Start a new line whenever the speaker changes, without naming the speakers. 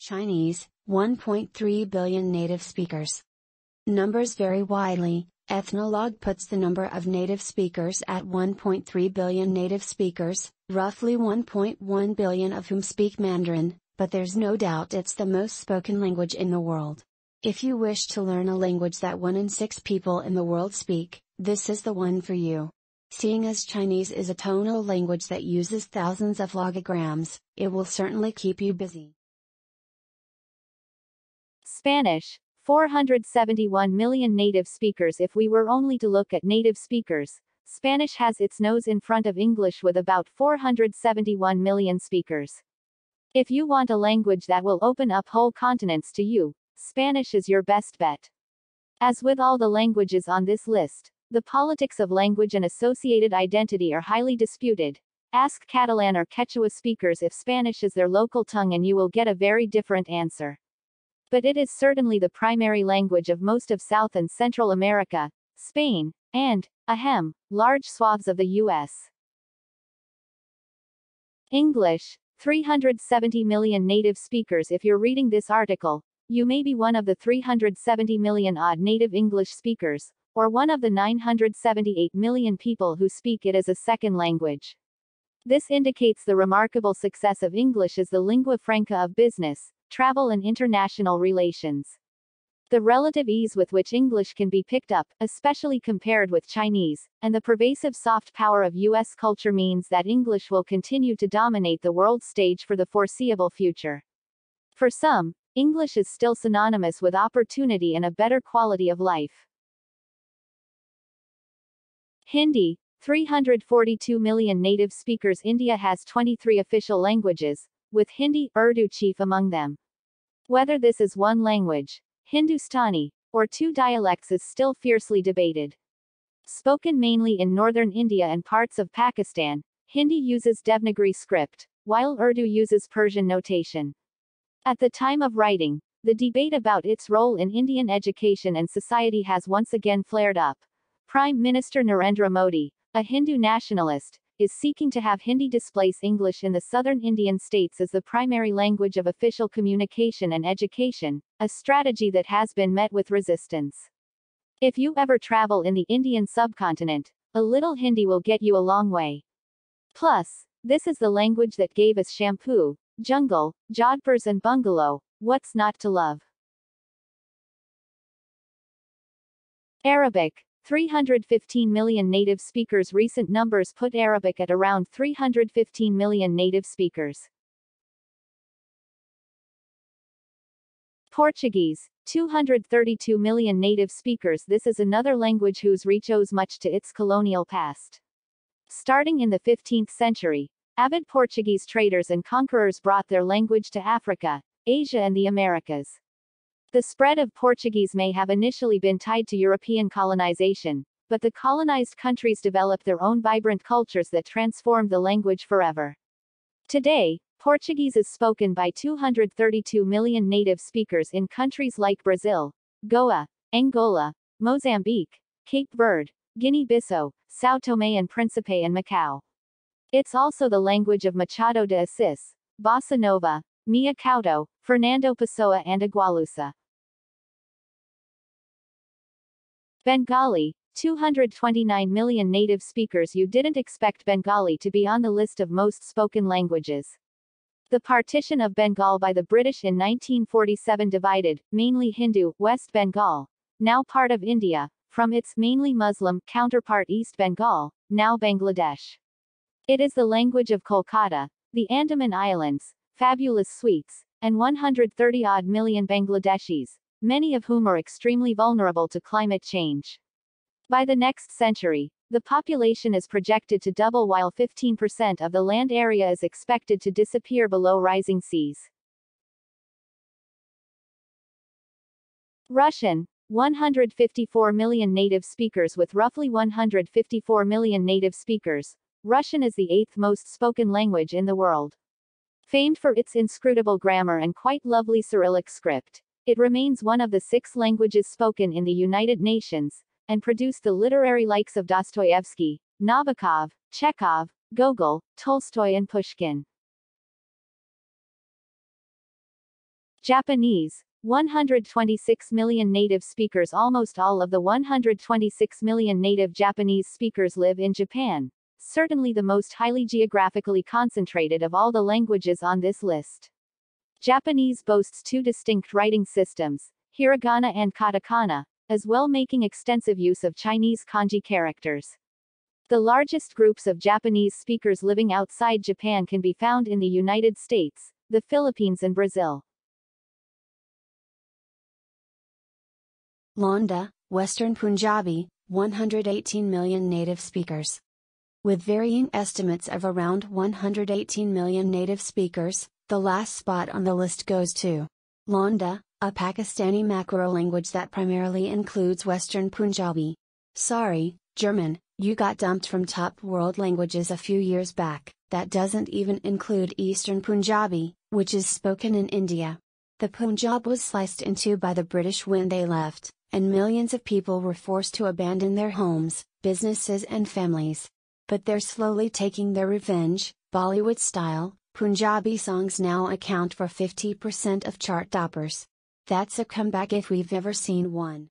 Chinese, 1.3 billion native speakers. Numbers vary widely. Ethnologue puts the number of native speakers at 1.3 billion native speakers, roughly 1.1 billion of whom speak Mandarin, but there's no doubt it's the most spoken language in the world. If you wish to learn a language that 1 in 6 people in the world speak, this is the one for you. Seeing as Chinese is a tonal language that uses thousands of logograms, it will certainly keep you busy.
Spanish, 471 million native speakers. If we were only to look at native speakers, Spanish has its nose in front of English with about 471 million speakers. If you want a language that will open up whole continents to you, Spanish is your best bet. As with all the languages on this list, the politics of language and associated identity are highly disputed. Ask Catalan or Quechua speakers if Spanish is their local tongue and you will get a very different answer. But it is certainly the primary language of most of South and Central America, Spain, and, large swaths of the U.S. English, 370 million native speakers. If you're reading this article, you may be one of the 370 million odd native English speakers, or one of the 978 million people who speak it as a second language. This indicates the remarkable success of English as the lingua franca of business, travel and international relations. The relative ease with which English can be picked up, especially compared with Chinese, and the pervasive soft power of U.S. culture means that English will continue to dominate the world stage for the foreseeable future. For some, English is still synonymous with opportunity and a better quality of life. Hindi, 342 million native speakers. India has 23 official languages, with Hindi, Urdu chief among them. Whether this is one language, Hindustani, or 2 dialects is still fiercely debated. Spoken mainly in northern India and parts of Pakistan, Hindi uses Devanagari script, while Urdu uses Persian notation. At the time of writing, the debate about its role in Indian education and society has once again flared up. Prime Minister Narendra Modi, a Hindu nationalist, is seeking to have Hindi displace English in the southern Indian states as the primary language of official communication and education, a strategy that has been met with resistance. If you ever travel in the Indian subcontinent, a little Hindi will get you a long way. Plus, this is the language that gave us shampoo, jungle, jodhpurs and bungalow. What's not to love? Arabic, 315 million native speakers. Recent numbers put Arabic at around 315 million native speakers. Portuguese, 232 million native speakers. This is another language whose reach owes much to its colonial past. Starting in the 15th century, avid Portuguese traders and conquerors brought their language to Africa, Asia and the Americas. The spread of Portuguese may have initially been tied to European colonization, but the colonized countries developed their own vibrant cultures that transformed the language forever. Today, Portuguese is spoken by 232 million native speakers in countries like Brazil, Goa, Angola, Mozambique, Cape Verde, Guinea-Bissau, São Tomé and Príncipe and Macau. It's also the language of Machado de Assis, Bossa Nova, Mia Couto, Fernando Pessoa and Agualusa. Bengali, 229 million native speakers. You didn't expect Bengali to be on the list of most spoken languages. The partition of Bengal by the British in 1947 divided, mainly Hindu, West Bengal, now part of India, from its mainly Muslim counterpart East Bengal, now Bangladesh. It is the language of Kolkata, the Andaman Islands, fabulous sweets, and 130-odd million Bangladeshis, many of whom are extremely vulnerable to climate change. By the next century, the population is projected to double while 15% of the land area is expected to disappear below rising seas. Russian, 154 million native speakers. With roughly 154 million native speakers, Russian is the 8th most spoken language in the world. Famed for its inscrutable grammar and quite lovely Cyrillic script, it remains one of the 6 languages spoken in the United Nations, and produced the literary likes of Dostoevsky, Nabokov, Chekhov, Gogol, Tolstoy and Pushkin. Japanese, 126 million native speakers. Almost all of the 126 million native Japanese speakers live in Japan, certainly the most highly geographically concentrated of all the languages on this list. Japanese boasts two distinct writing systems, hiragana and katakana, as well making extensive use of Chinese kanji characters. The largest groups of Japanese speakers living outside Japan can be found in the United States, the Philippines and Brazil.
Londa, Western Punjabi, 118 million native speakers. With varying estimates of around 118 million native speakers, the last spot on the list goes to Londa, a Pakistani macro language that primarily includes Western Punjabi. Sorry, German, you got dumped from top world languages a few years back. That doesn't even include Eastern Punjabi, which is spoken in India. The Punjab was sliced in two by the British when they left, and millions of people were forced to abandon their homes, businesses and families. But they're slowly taking their revenge. Bollywood style, Punjabi songs now account for 50% of chart toppers. That's a comeback if we've ever seen one.